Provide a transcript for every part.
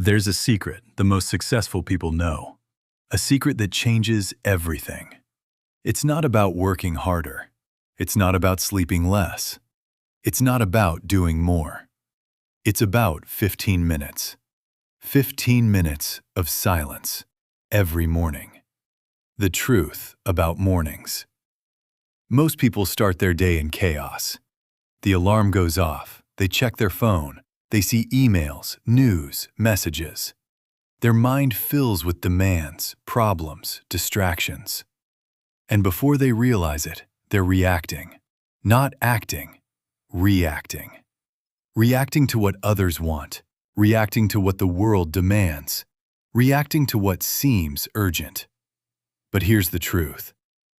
There's a secret the most successful people know. A secret that changes everything. It's not about working harder. It's not about sleeping less. It's not about doing more. It's about 15 minutes. 15 minutes of silence every morning. The truth about mornings. Most people start their day in chaos. The alarm goes off, they check their phone, they see emails, news, messages. Their mind fills with demands, problems, distractions. And before they realize it, they're reacting. Not acting, reacting. Reacting to what others want, reacting to what the world demands, reacting to what seems urgent. But here's the truth.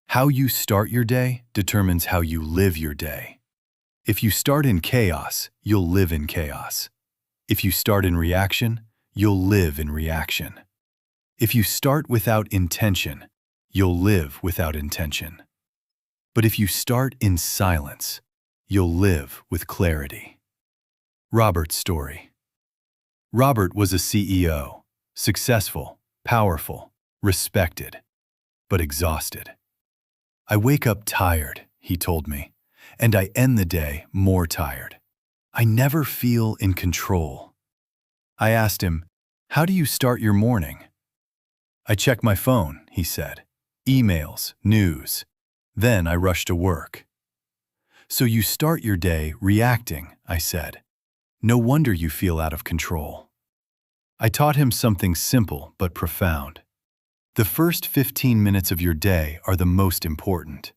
How you start your day determines how you live your day. If you start in chaos, you'll live in chaos. If you start in reaction, you'll live in reaction. If you start without intention, you'll live without intention. But if you start in silence, you'll live with clarity. Robert's story. Robert was a CEO, successful, powerful, respected, but exhausted. "I wake up tired," he told me, "and I end the day more tired. I never feel in control." I asked him, "How do you start your morning?" "I check my phone," he said. "Emails, news. Then I rush to work." "So you start your day reacting," I said. "No wonder you feel out of control." I taught him something simple but profound. The first 15 minutes of your day are the most important.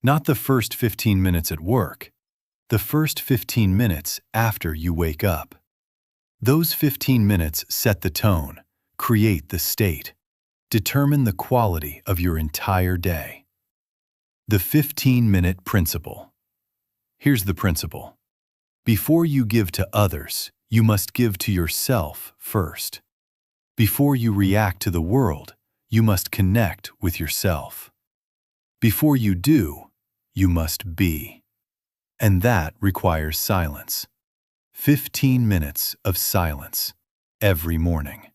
Not the first 15 minutes at work, the first 15 minutes after you wake up. Those 15 minutes set the tone, create the state, determine the quality of your entire day. The 15-minute principle. Here's the principle. Before you give to others, you must give to yourself first. Before you react to the world, you must connect with yourself. Before you do, you must be. And that requires silence. 15 minutes of silence every morning.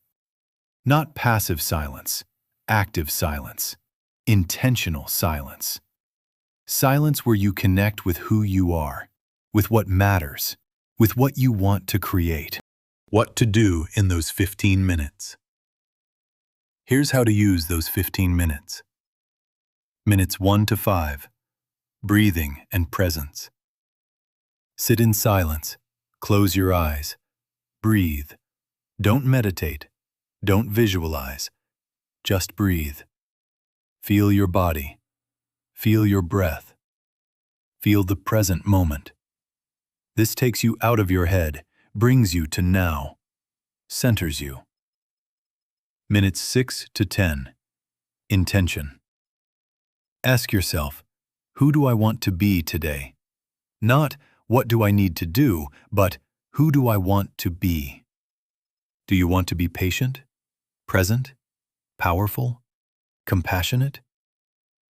Not passive silence, active silence, intentional silence. Silence where you connect with who you are, with what matters, with what you want to create. What to do in those 15 minutes. Here's how to use those 15 minutes. Minutes 1 to 5. Breathing and presence. Sit in silence. Close your eyes. Breathe. Don't meditate. Don't visualize. Just breathe. Feel your body. Feel your breath. Feel the present moment. This takes you out of your head, brings you to now, centers you. Minutes 6 to 10. Intention. Ask yourself, who do I want to be today? Not what do I need to do, but who do I want to be? Do you want to be patient, present, powerful, compassionate?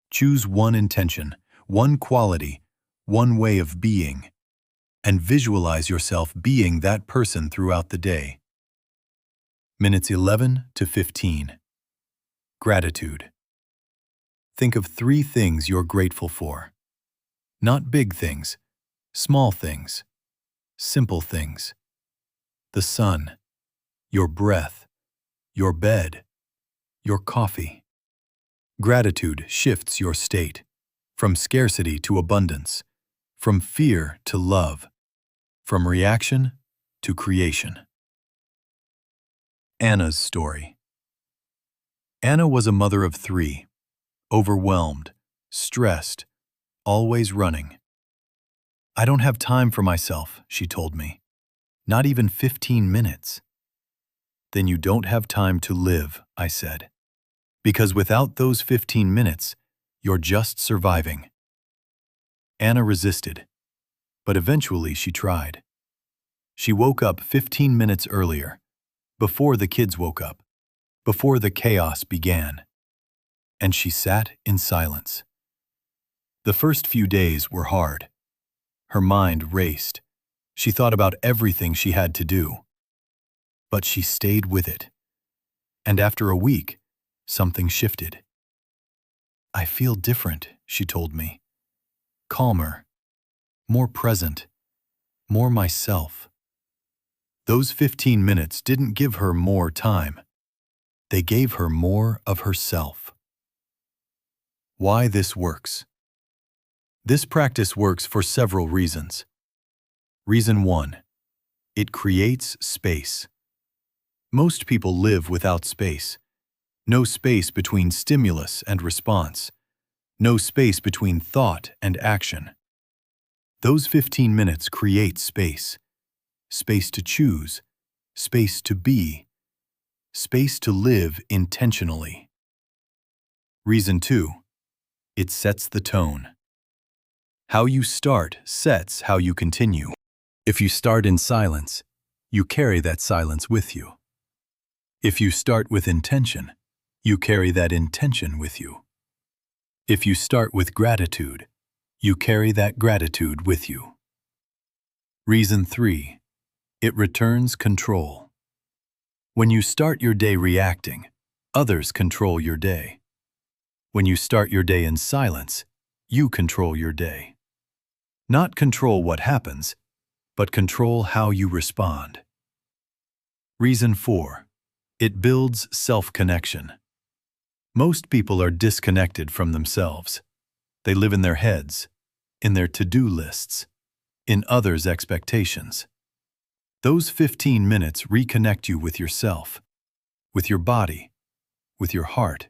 Choose one intention, one quality, one way of being, and visualize yourself being that person throughout the day. Minutes 11 to 15. Gratitude. Think of 3 things you're grateful for. Not big things, small things, simple things. The sun, your breath, your bed, your coffee. Gratitude shifts your state, from scarcity to abundance, from fear to love, from reaction to creation. Anna's story. Anna was a mother of 3, overwhelmed, stressed, always running. "I don't have time for myself," she told me. "Not even 15 minutes. "Then you don't have time to live," I said. "Because without those 15 minutes, you're just surviving." Anna resisted, but eventually she tried. She woke up 15 minutes earlier, before the kids woke up, before the chaos began. And she sat in silence. The first few days were hard. Her mind raced. She thought about everything she had to do. But she stayed with it. And after a week, something shifted. "I feel different," she told me. "Calmer, more present, more myself." Those 15 minutes didn't give her more time. They gave her more of herself. Why this works? This practice works for several reasons. Reason 1. It creates space. Most people live without space. No space between stimulus and response. No space between thought and action. Those 15 minutes create space. Space to choose. Space to be. Space to live intentionally. Reason 2. It sets the tone. How you start sets how you continue. If you start in silence, you carry that silence with you. If you start with intention, you carry that intention with you. If you start with gratitude, you carry that gratitude with you. Reason 3. It returns control. When you start your day reacting, others control your day. When you start your day in silence, you control your day. Not control what happens, but control how you respond. Reason 4. It builds self-connection. Most people are disconnected from themselves. They live in their heads, in their to-do lists, in others' expectations. Those 15 minutes reconnect you with yourself, with your body, with your heart,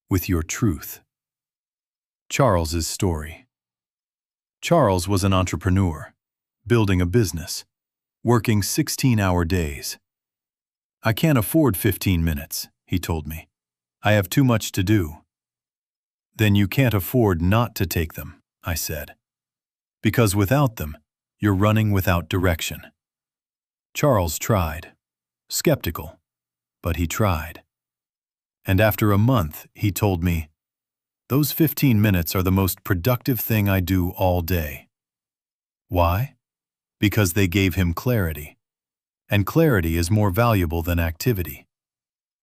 with your truth. Charles's story. Charles was an entrepreneur, building a business, working 16-hour days. "I can't afford 15 minutes, he told me. "I have too much to do." "Then you can't afford not to take them," I said. "Because without them, you're running without direction." Charles tried. Skeptical, but he tried. And after a month, he told me, "Those 15 minutes are the most productive thing I do all day." Why? Because they gave him clarity. And clarity is more valuable than activity.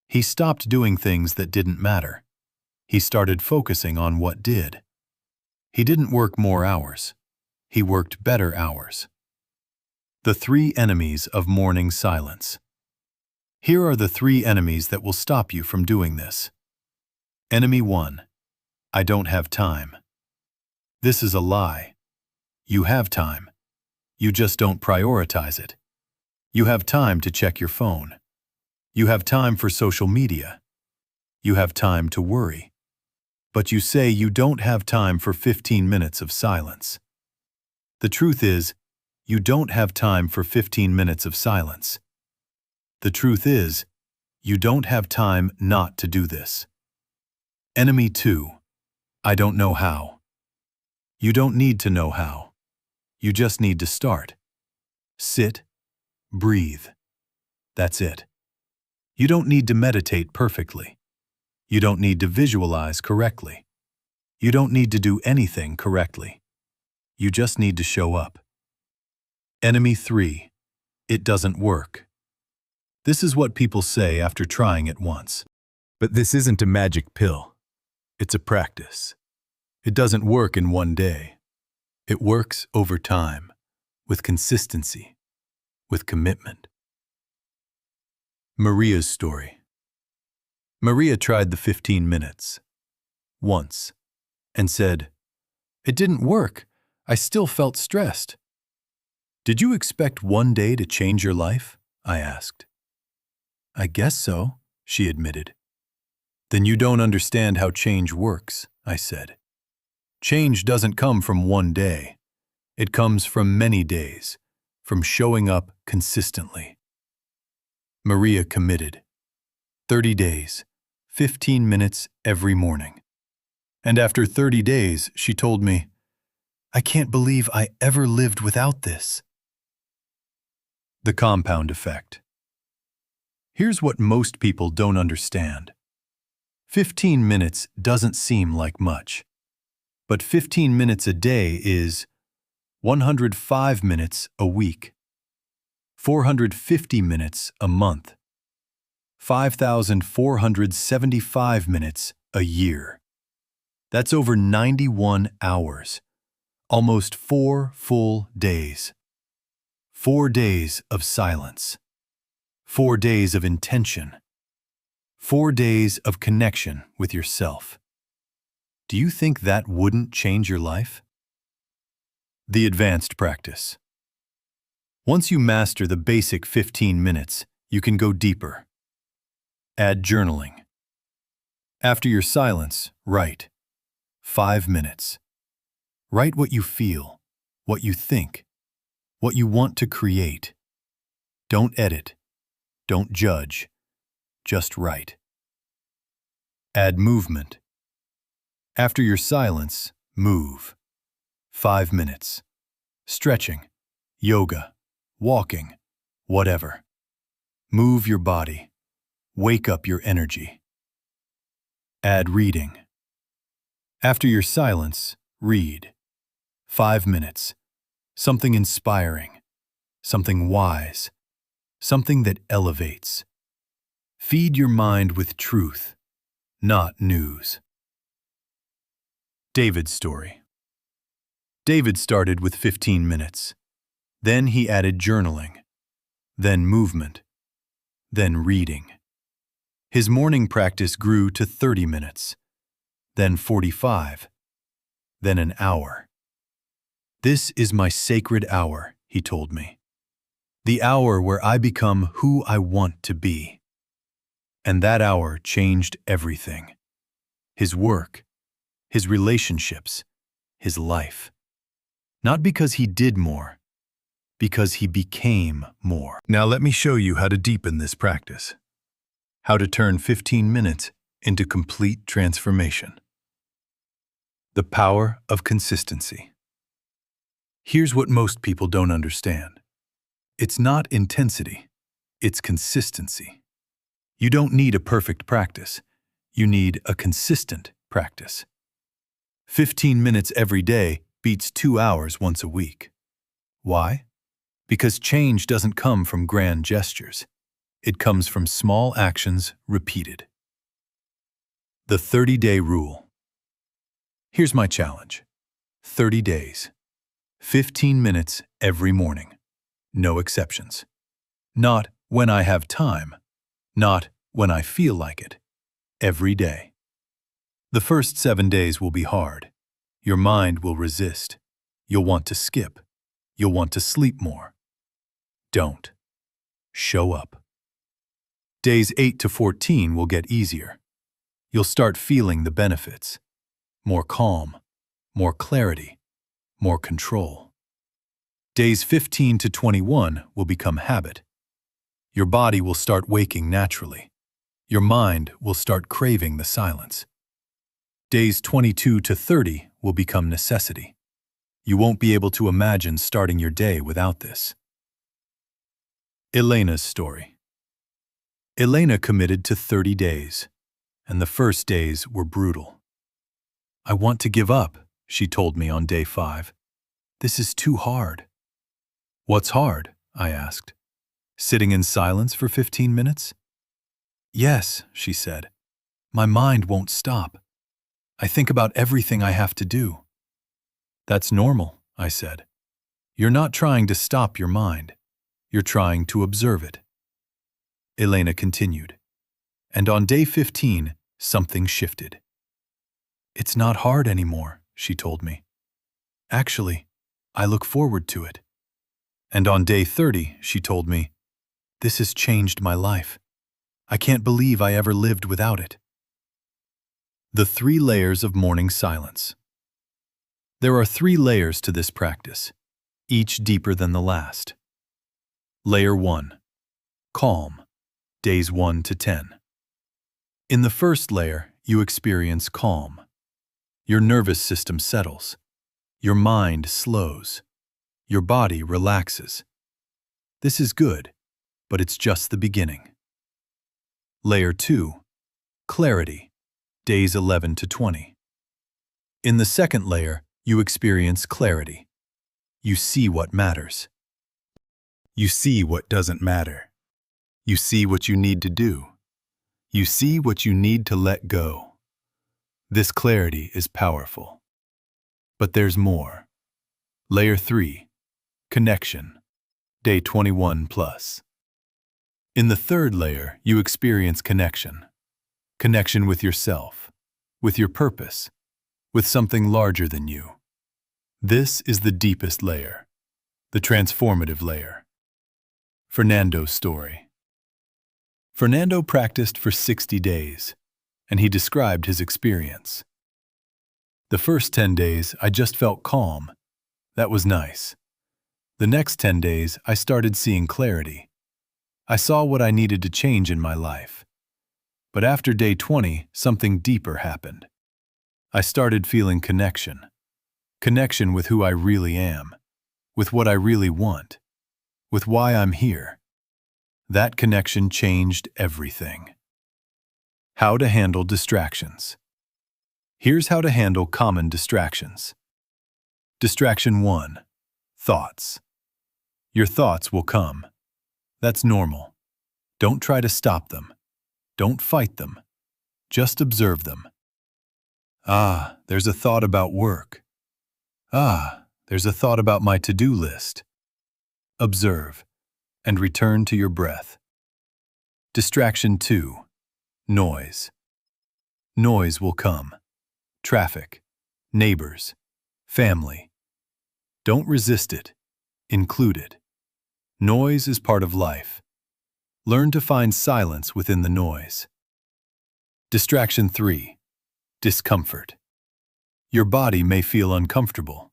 He stopped doing things that didn't matter. He started focusing on what did. He didn't work more hours. He worked better hours. The 3 enemies of morning silence. Here are the 3 enemies that will stop you from doing this. Enemy 1. I don't have time. This is a lie. You have time. You just don't prioritize it. You have time to check your phone. You have time for social media. You have time to worry. But you say you don't have time for 15 minutes of silence. The truth is, you don't have time for 15 minutes of silence. The truth is, you don't have time not to do this. Enemy 2. I don't know how. You don't need to know how. You just need to start. Sit, breathe. That's it. You don't need to meditate perfectly. You don't need to visualize correctly. You don't need to do anything correctly. You just need to show up. Enemy 3. It doesn't work. This is what people say after trying it once. But this isn't a magic pill. It's a practice. It doesn't work in one day. It works over time, with consistency, with commitment. Maria's story. Maria tried the 15 minutes, once, and said, "It didn't work. I still felt stressed." "Did you expect one day to change your life?" I asked. "I guess so," she admitted. "Then you don't understand how change works," I said. "Change doesn't come from one day. It comes from many days, from showing up consistently." Maria committed. 30 days, 15 minutes every morning. And after 30 days, she told me, "I can't believe I ever lived without this." The compound effect. Here's what most people don't understand. 15 minutes doesn't seem like much. But 15 minutes a day is 105 minutes a week. 450 minutes a month, 5,475 minutes a year. That's over 91 hours, almost 4 full days. 4 days of silence, 4 days of intention, 4 days of connection with yourself. Do you think that wouldn't change your life? The advanced practice. Once you master the basic 15 minutes, you can go deeper. Add journaling. After your silence, write. 5 minutes. Write what you feel, what you think, what you want to create. Don't edit. Don't judge. Just write. Add movement. After your silence, move. 5 minutes. Stretching, yoga, walking, whatever. Move your body. Wake up your energy. Add reading. After your silence, read. 5 minutes. Something inspiring, something wise, something that elevates. Feed your mind with truth, not news. David's story. David started with 15 minutes. Then he added journaling, then movement, then reading. His morning practice grew to 30 minutes, then 45, then an hour. This is my sacred hour, he told me. The hour where I become who I want to be. And that hour changed everything. His work, his relationships, his life. Not because he did more, because he became more. Now let me show you how to deepen this practice. How to turn 15 minutes into complete transformation. The power of consistency. Here's what most people don't understand. It's not intensity, it's consistency. You don't need a perfect practice. You need a consistent practice. 15 minutes every day beats 2 hours once a week. Why? Because change doesn't come from grand gestures. It comes from small actions repeated. The 30-day rule. Here's my challenge. 30 days. 15 minutes every morning. No exceptions. Not when I have time. Not when I feel like it. Every day. The first 7 days will be hard. Your mind will resist. You'll want to skip. You'll want to sleep more. Don't. Show up. Days 8 to 14 will get easier. You'll start feeling the benefits. More calm, more clarity, more control. Days 15 to 21 will become habit. Your body will start waking naturally. Your mind will start craving the silence. Days 22 to 30 will become necessity. You won't be able to imagine starting your day without this. Elena's story. Elena committed to 30 days, and the first days were brutal. I want to give up, she told me on day 5. This is too hard. What's hard? I asked. Sitting in silence for 15 minutes? Yes, she said. My mind won't stop. I think about everything I have to do. That's normal, I said. You're not trying to stop your mind. You're trying to observe it. Elena continued. And on day 15, something shifted. It's not hard anymore, she told me. Actually, I look forward to it. And on day 30, she told me, this has changed my life. I can't believe I ever lived without it. The 3 layers of morning silence. There are 3 layers to this practice, each deeper than the last. Layer 1. Calm, days 1 to 10. In the first layer, you experience calm. Your nervous system settles. Your mind slows. Your body relaxes. This is good, but it's just the beginning. Layer 2. Clarity, days 11 to 20. In the second layer, you experience clarity. You see what matters. You see what doesn't matter. You see what you need to do. You see what you need to let go. This clarity is powerful. But there's more. Layer 3. Connection. Day 21 plus. In the third layer, you experience connection. Connection with yourself, with your purpose, with something larger than you. This is the deepest layer, the transformative layer. Fernando's story. Fernando practiced for 60 days, and he described his experience. The first 10 days, I just felt calm. That was nice. The next 10 days, I started seeing clarity. I saw what I needed to change in my life. But after day 20, something deeper happened. I started feeling connection. Connection with who I really am, with what I really want, with why I'm here. That connection changed everything. How to handle distractions. Here's how to handle common distractions. Distraction 1. Thoughts. Your thoughts will come. That's normal. Don't try to stop them. Don't fight them. Just observe them. Ah, there's a thought about work. Ah, there's a thought about my to-do list. Observe, and return to your breath. Distraction 2. Noise. Noise will come. Traffic, neighbors, family. Don't resist it. Include it. Noise is part of life. Learn to find silence within the noise. Distraction 3. Discomfort. Your body may feel uncomfortable.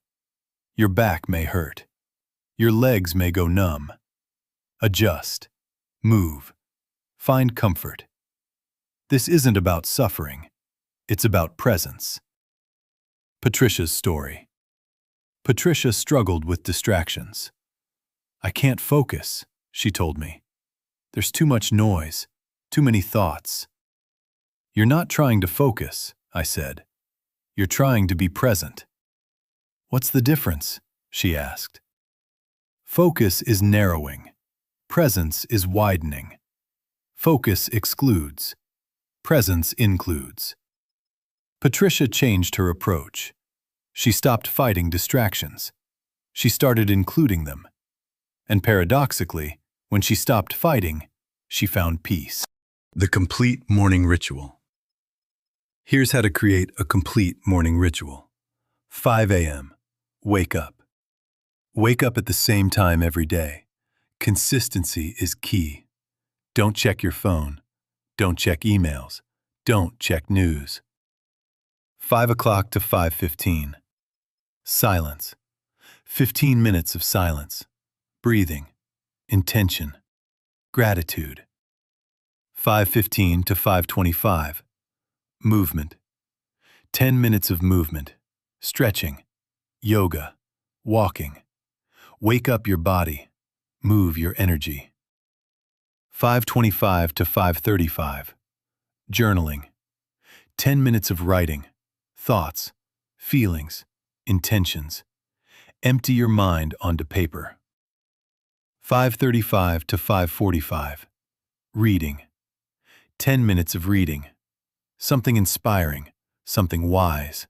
Your back may hurt. Your legs may go numb. Adjust. Move. Find comfort. This isn't about suffering. It's about presence. Patricia's story. Patricia struggled with distractions. I can't focus, she told me. There's too much noise, too many thoughts. You're not trying to focus, I said. You're trying to be present. What's the difference? She asked. Focus is narrowing. Presence is widening. Focus excludes. Presence includes. Patricia changed her approach. She stopped fighting distractions. She started including them. And paradoxically, when she stopped fighting, she found peace. The complete morning ritual. Here's how to create a complete morning ritual. 5 a.m. Wake up. Wake up at the same time every day. Consistency is key. Don't check your phone. Don't check emails. Don't check news. 5 o'clock to 5:15. Silence. 15 minutes of silence. Breathing. Intention. Gratitude. 5:15 to 5:25. Movement. 10 minutes of movement. Stretching. Yoga. Walking. Wake up your body. Move your energy. 5:25 to 5:35. Journaling. 10 minutes of writing. Thoughts. Feelings. Intentions. Empty your mind onto paper. 5:35 to 5:45. Reading. 10 minutes of reading. Something inspiring, something wise.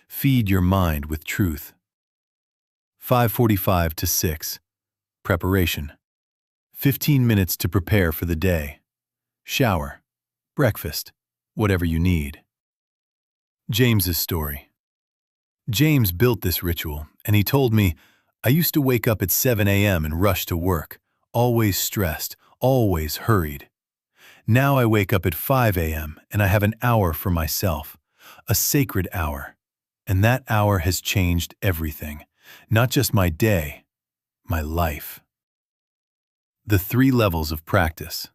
Feed your mind with truth. 5:45 to 6. Preparation. 15 minutes to prepare for the day. Shower. Breakfast. Whatever you need. James's story. James built this ritual, and he told me, I used to wake up at 7 a.m. and rush to work, always stressed, always hurried. Now I wake up at 5 a.m. and I have an hour for myself, a sacred hour. And that hour has changed everything, not just my day, my life. The 3 levels of practice.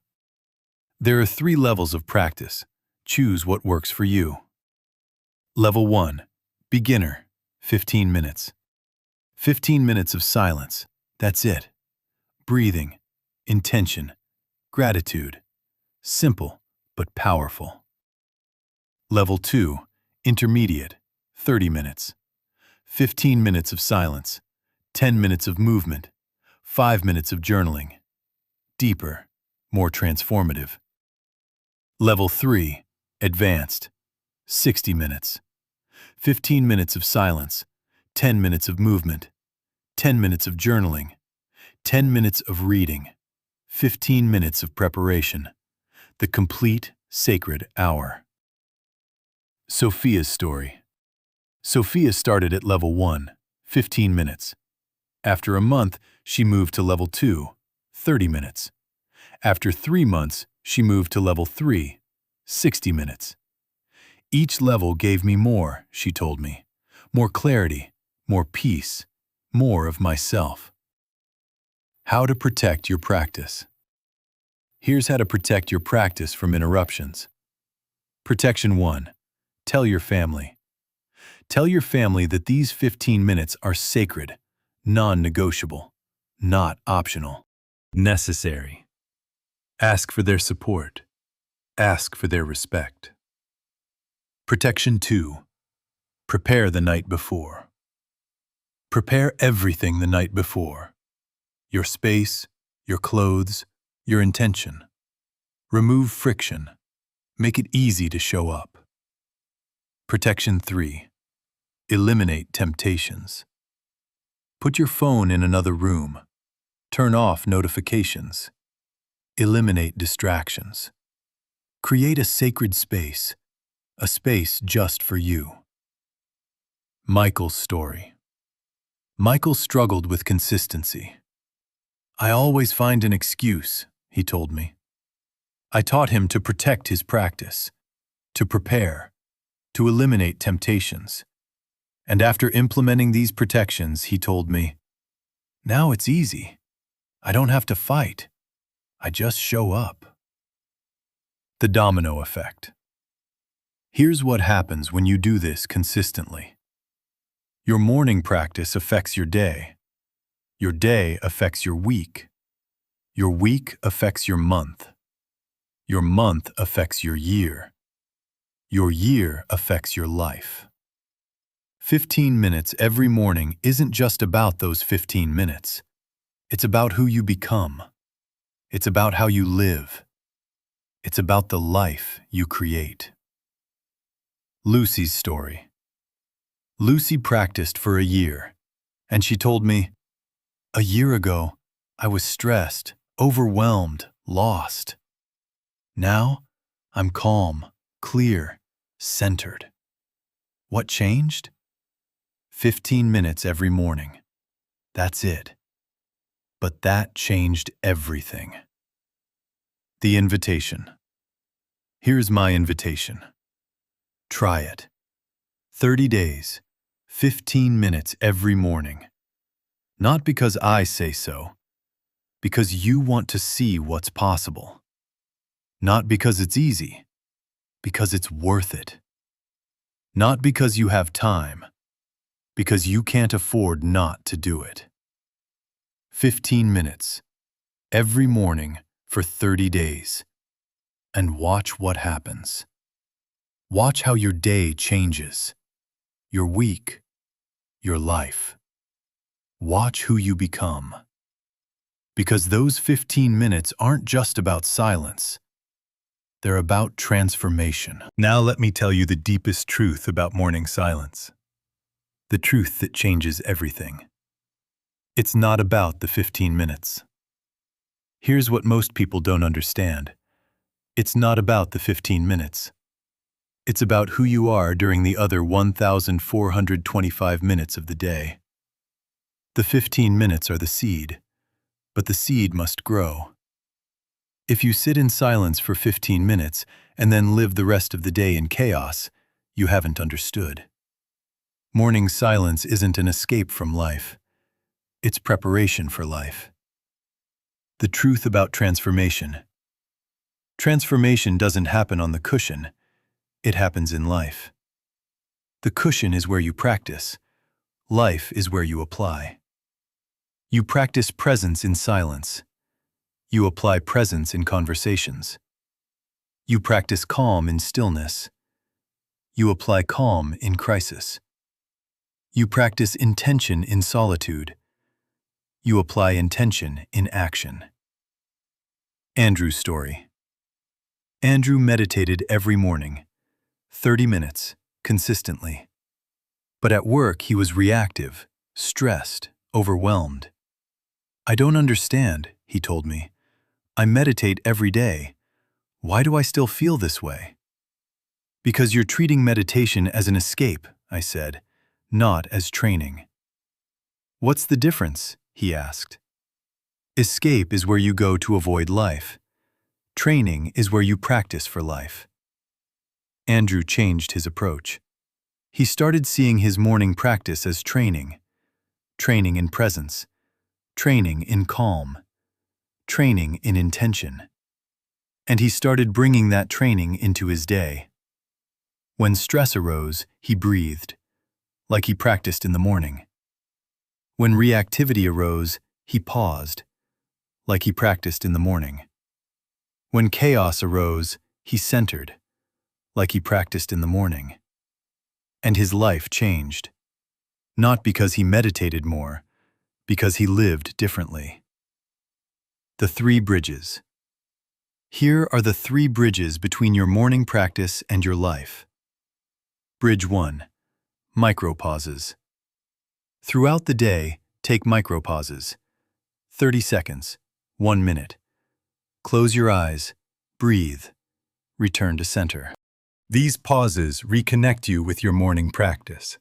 There are 3 levels of practice. Choose what works for you. Level 1. Beginner. 15 minutes. 15 minutes of silence. That's it. Breathing. Intention. Gratitude. Simple, but powerful. Level 2. Intermediate. 30 minutes. 15 minutes of silence. 10 minutes of movement. 5 minutes of journaling. Deeper, more transformative. Level 3, advanced. 60 minutes. 15 minutes of silence. 10 minutes of movement. 10 minutes of journaling. 10 minutes of reading. 15 minutes of preparation. The complete sacred hour. Sophia's story. Sophia started at level 1, 15 minutes. After a month, she moved to level 2, 30 minutes. After 3 months, she moved to level 3, 60 minutes. Each level gave me more, she told me. More clarity, more peace, more of myself. How to protect your practice. Here's how to protect your practice from interruptions. Protection 1. Tell your family. Tell your family that these 15 minutes are sacred, non-negotiable, not optional. Necessary. Ask for their support. Ask for their respect. Protection 2. Prepare the night before. Prepare everything the night before. Your space, your clothes, your intention. Remove friction. Make it easy to show up. Protection 3. Eliminate temptations. Put your phone in another room. Turn off notifications. Eliminate distractions. Create a sacred space, a space just for you. Michael's story. Michael struggled with consistency. I always find an excuse, he told me. I taught him to protect his practice, to prepare, to eliminate temptations. And after implementing these protections, he told me, now it's easy. I don't have to fight. I just show up. The domino effect. Here's what happens when you do this consistently. Your morning practice affects your day. Your day affects your week. Your week affects your month. Your month affects your year. Your year affects your life. 15 minutes every morning isn't just about those 15 minutes. It's about who you become. It's about how you live. It's about the life you create. Lucy's story. Lucy practiced for a year, and she told me, a year ago, I was stressed, overwhelmed, lost. Now, I'm calm, clear, centered. What changed? 15 minutes every morning. That's it. But that changed everything. The invitation. Here's my invitation. Try it. 30 days, 15 minutes every morning. Not because I say so, because you want to see what's possible. Not because it's easy, because it's worth it. Not because you have time, because you can't afford not to do it. 15 minutes, every morning for 30 days, and watch what happens. Watch how your day changes, your week, your life. Watch who you become. Because those 15 minutes aren't just about silence. They're about transformation. Now let me tell you the deepest truth about morning silence. The truth that changes everything. It's not about the 15 minutes. Here's what most people don't understand. It's not about the 15 minutes. It's about who you are during the other 1,425 minutes of the day. The 15 minutes are the seed, but the seed must grow. If you sit in silence for 15 minutes and then live the rest of the day in chaos, you haven't understood. Morning silence isn't an escape from life. It's preparation for life. The truth about transformation. Transformation doesn't happen on the cushion. It happens in life. The cushion is where you practice. Life is where you apply. You practice presence in silence. You apply presence in conversations. You practice calm in stillness. You apply calm in crisis. You practice intention in solitude. you apply intention in action. Andrew's story. Andrew meditated every morning, 30 minutes, consistently. But at work he was reactive, stressed, overwhelmed. "I don't understand," he told me. "I meditate every day. Why do I still feel this way?" "Because you're treating meditation as an escape," I said, "not as training." "What's the difference?" he asked. "Escape is where you go to avoid life. Training is where you practice for life." Andrew changed his approach. He started seeing his morning practice as training. Training in presence. Training in calm. Training in intention. And he started bringing that training into his day. When stress arose, he breathed, like he practiced in the morning. When reactivity arose, he paused, like he practiced in the morning. When chaos arose, he centered, like he practiced in the morning. And his life changed. Not because he meditated more, because he lived differently. The 3 bridges. Here are the 3 bridges between your morning practice and your life. Bridge 1. Micropauses. Throughout the day, take micropauses. 30 seconds, 1 minute. Close your eyes, breathe, return to center. These pauses reconnect you with your morning practice.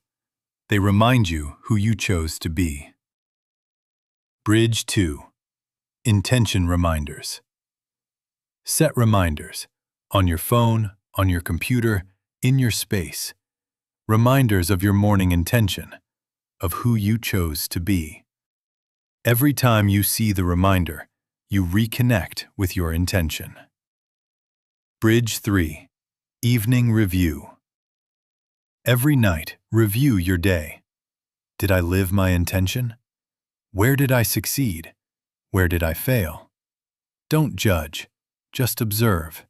They remind you who you chose to be. Bridge 2. Intention reminders. Set reminders on your phone, on your computer, in your space. Reminders of your morning intention, of who you chose to be. Every time you see the reminder, you reconnect with your intention. Bridge 3. Evening review. Every night, review your day. Did I live my intention? Where did I succeed? Where did I fail? Don't judge, just observe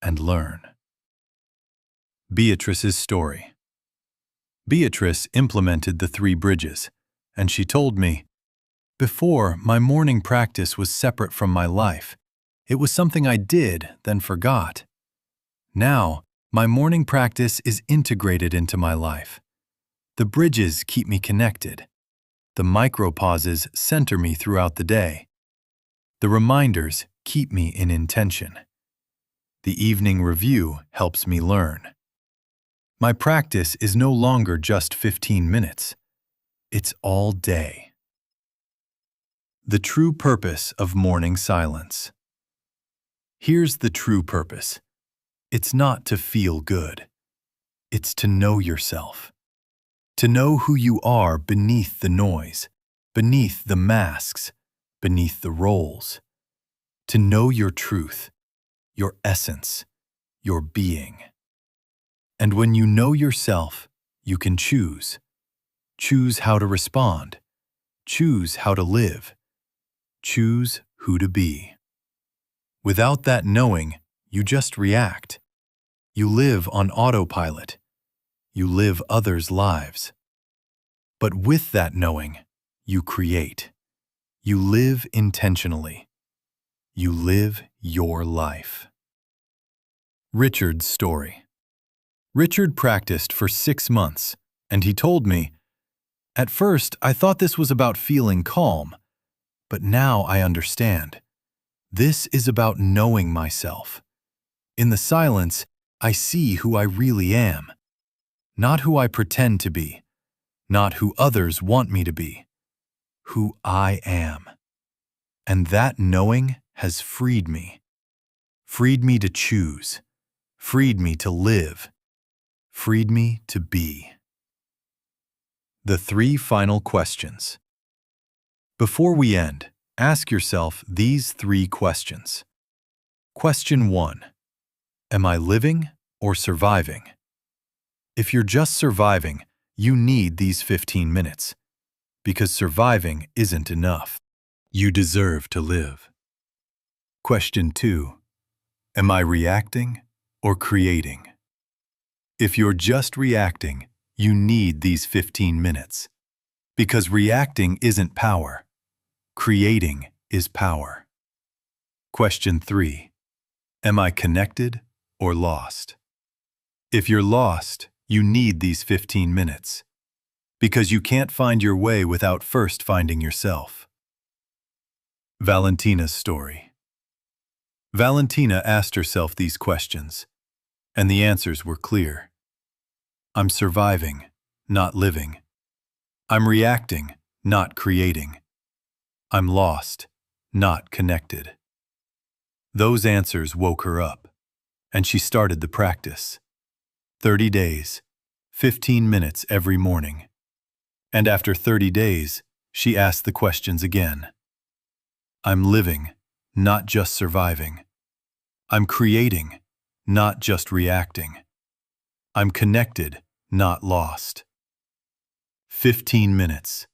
and learn. Beatrice's story. Beatrice implemented the 3 bridges, and she told me, "Before, my morning practice was separate from my life. It was something I did, then forgot. Now, my morning practice is integrated into my life. The bridges keep me connected. The micropauses center me throughout the day. The reminders keep me in intention. The evening review helps me learn. My practice is no longer just 15 minutes. It's all day." The true purpose of morning silence. Here's the true purpose. It's not to feel good. It's to know yourself. To know who you are beneath the noise, beneath the masks, beneath the roles. To know your truth, your essence, your being. And when you know yourself, you can choose. Choose how to respond. Choose how to live. Choose who to be. Without that knowing, you just react. You live on autopilot. You live others' lives. But with that knowing, you create. You live intentionally. You live your life. Richard's story. Richard practiced for 6 months, and he told me, "At first, I thought this was about feeling calm, but now I understand. This is about knowing myself. In the silence, I see who I really am. Not who I pretend to be, not who others want me to be. Who I am. And that knowing has freed me. Freed me to choose. Freed me to live. Freed me to be." The 3 final questions. Before we end, ask yourself these 3 questions. Question 1. Am I living or surviving? If you're just surviving, you need these 15 minutes, because surviving isn't enough. You deserve to live. Question 2. Am I reacting or creating? If you're just reacting, you need these 15 minutes, because reacting isn't power. Creating is power. Question 3. Am I connected or lost? If you're lost, you need these 15 minutes, because you can't find your way without first finding yourself. Valentina's story. Valentina asked herself these questions, and the answers were clear. I'm surviving, not living. I'm reacting, not creating. I'm lost, not connected. Those answers woke her up, and she started the practice. 30 days, 15 minutes every morning. And after 30 days, she asked the questions again. I'm living, not just surviving. I'm creating, not just reacting. I'm connected, not lost. 15 minutes.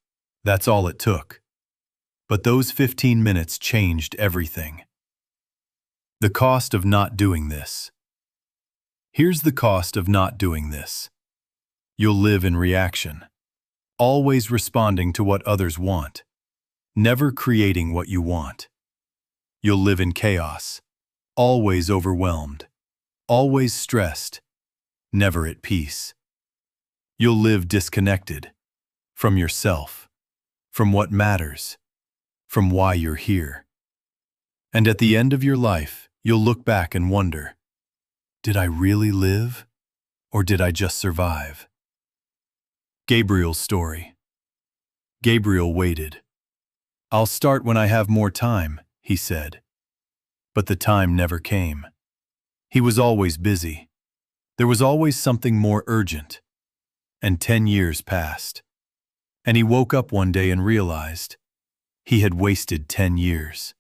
That's all it took. But those 15 minutes changed everything. The cost of not doing this. Here's the cost of not doing this. You'll live in reaction, always responding to what others want, never creating what you want. You'll live in chaos, always overwhelmed, always stressed, never at peace. You'll live disconnected from yourself, from what matters, from why you're here. And at the end of your life, you'll look back and wonder, did I really live, or did I just survive? Gabriel's story. Gabriel waited. I'll start when I have more time, he said. But the time never came. He was always busy. There was always something more urgent. And 10 years passed. And he woke up one day and realized he had wasted 10 years.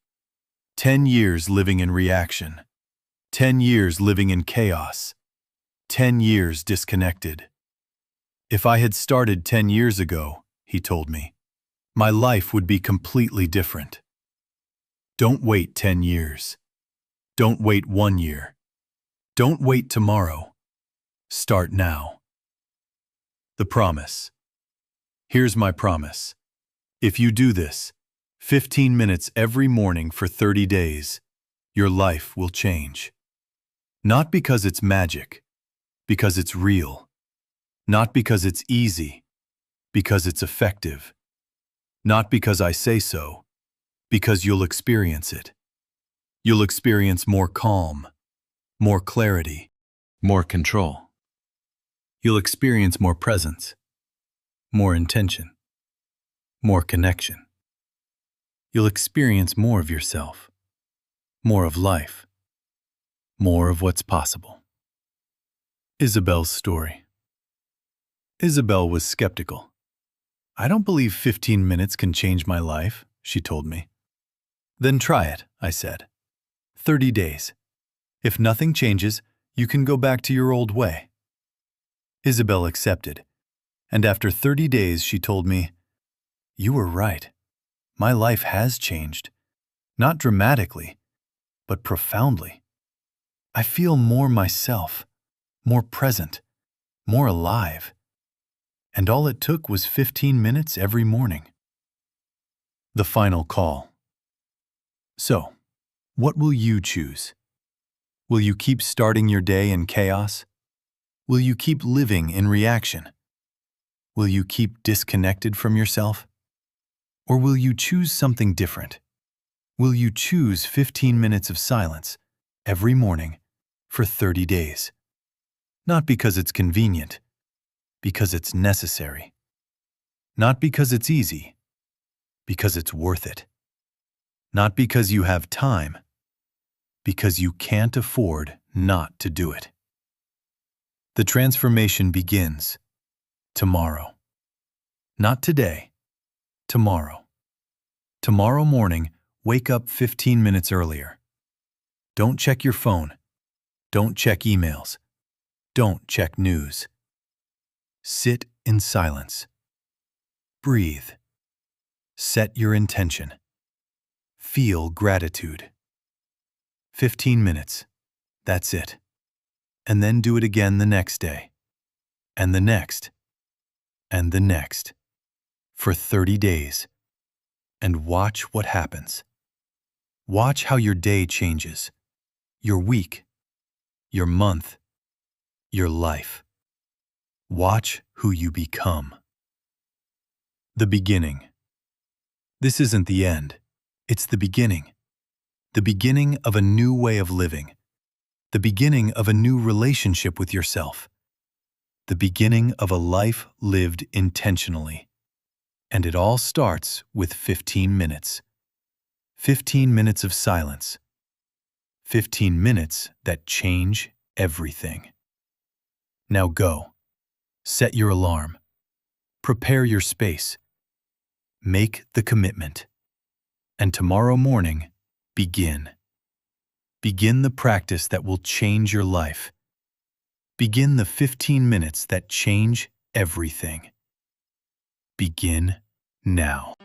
10 years living in reaction. 10 years living in chaos. 10 years disconnected. If I had started 10 years ago, he told me, my life would be completely different. Don't wait 10 years. Don't wait 1 year. Don't wait tomorrow. Start now. The promise. Here's my promise. If you do this, 15 minutes every morning for 30 days, your life will change. Not because it's magic, because it's real. Not because it's easy, because it's effective. Not because I say so, because you'll experience it. You'll experience more calm, more clarity, more control. You'll experience more presence, more intention, more connection. You'll experience more of yourself, more of life, more of what's possible. Isabel's story. Isabel was skeptical. I don't believe 15 minutes can change my life, she told me. Then try it, I said. 30 days. If nothing changes, you can go back to your old way. Isabel accepted, and after 30 days she told me, you were right. My life has changed. Not dramatically, but profoundly. I feel more myself, more present, more alive. And all it took was 15 minutes every morning. The final call. So, what will you choose? Will you keep starting your day in chaos? Will you keep living in reaction? Will you keep disconnected from yourself? Or will you choose something different? Will you choose 15 minutes of silence every morning for 30 days? Not because it's convenient, because it's necessary. Not because it's easy, because it's worth it. Not because you have time, because you can't afford not to do it. The transformation begins tomorrow. Not today, tomorrow. Tomorrow morning, wake up 15 minutes earlier. Don't check your phone. Don't check emails. Don't check news. Sit in silence. Breathe. Set your intention. Feel gratitude. 15 minutes. That's it. And then do it again the next day. And the next. And the next. For 30 days. and watch what happens. Watch how your day changes, your week, your month, your life. Watch who you become. The beginning. This isn't the end. It's the beginning. The beginning of a new way of living. The beginning of a new relationship with yourself. The beginning of a life lived intentionally. And it all starts with 15 minutes. 15 minutes of silence. 15 minutes that change everything. Now go. Set your alarm. Prepare your space. Make the commitment. And tomorrow morning, begin. Begin the practice that will change your life. Begin the 15 minutes that change everything. Begin now.